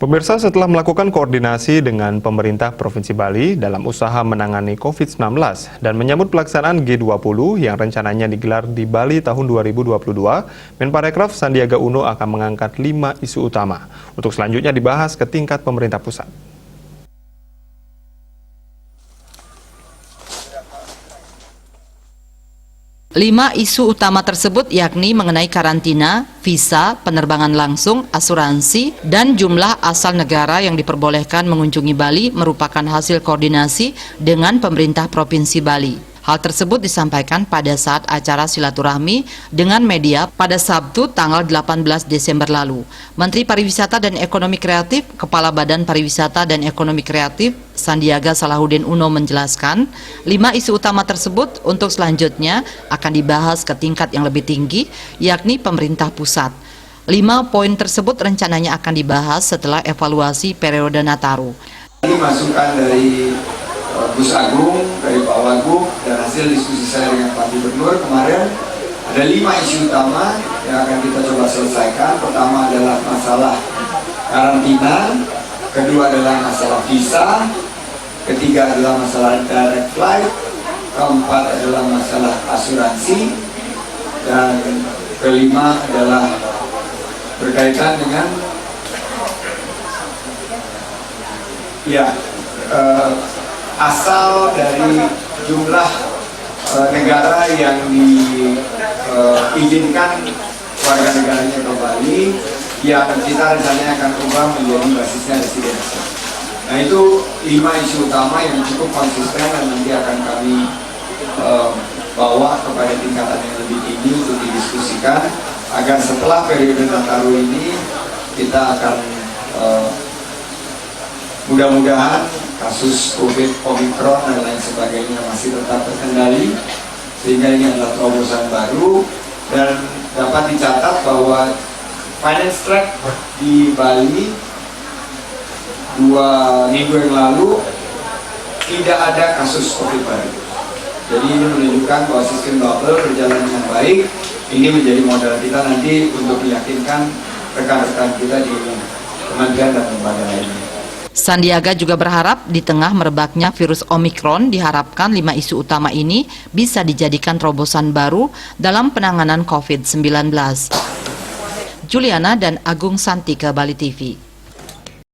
Pemirsa, setelah melakukan koordinasi dengan pemerintah Provinsi Bali dalam usaha menangani COVID-19 dan menyambut pelaksanaan G20 yang rencananya digelar di Bali tahun 2022, Menparekraf Sandiaga Uno akan mengangkat 5 isu utama untuk selanjutnya dibahas ke tingkat pemerintah pusat. Lima isu utama tersebut yakni mengenai karantina, visa, penerbangan langsung, asuransi, dan jumlah asal negara yang diperbolehkan mengunjungi Bali merupakan hasil koordinasi dengan pemerintah Provinsi Bali. Hal tersebut disampaikan pada saat acara silaturahmi dengan media pada Sabtu tanggal 18 Desember lalu. Menteri Pariwisata dan Ekonomi Kreatif, Kepala Badan Pariwisata dan Ekonomi Kreatif, Sandiaga Salahuddin Uno menjelaskan, 5 isu utama tersebut untuk selanjutnya akan dibahas ke tingkat yang lebih tinggi, yakni pemerintah pusat. 5 poin tersebut rencananya akan dibahas setelah evaluasi periode Nataru. Ini masukan dari Gus Agung, dari Pak Wagub, dan hasil diskusi saya dengan Pak Gubernur kemarin, ada 5 isu utama yang akan kita coba selesaikan. Pertama adalah masalah karantina, kedua adalah masalah visa, ketiga adalah masalah direct flight, keempat adalah masalah asuransi, dan kelima adalah berkaitan dengan asal dari jumlah negara yang diizinkan warga negaranya ke Bali yang kita rencananya akan ubah menjadi basisnya residensi. Nah, itu 5 isu utama yang cukup konsisten dan nanti akan kami bawa kepada tingkatan yang lebih tinggi untuk didiskusikan agar setelah periode Nataru ini kita akan mudah-mudahan kasus COVID, Omikron, dan lain sebagainya masih tetap terkendali, sehingga ini adalah terobosan baru. Dan dapat dicatat bahwa finance track di Bali 2 minggu yang lalu tidak ada kasus COVID baru. Jadi ini menunjukkan bahwa sistem bubble berjalan dengan baik. Ini menjadi modal kita nanti untuk meyakinkan rekan-rekan kita di kementerian dan lembaga lainnya. Sandiaga juga berharap di tengah merebaknya virus Omikron diharapkan 5 isu utama ini bisa dijadikan terobosan baru dalam penanganan COVID-19. Juliana dan Agung Santika, Bali TV.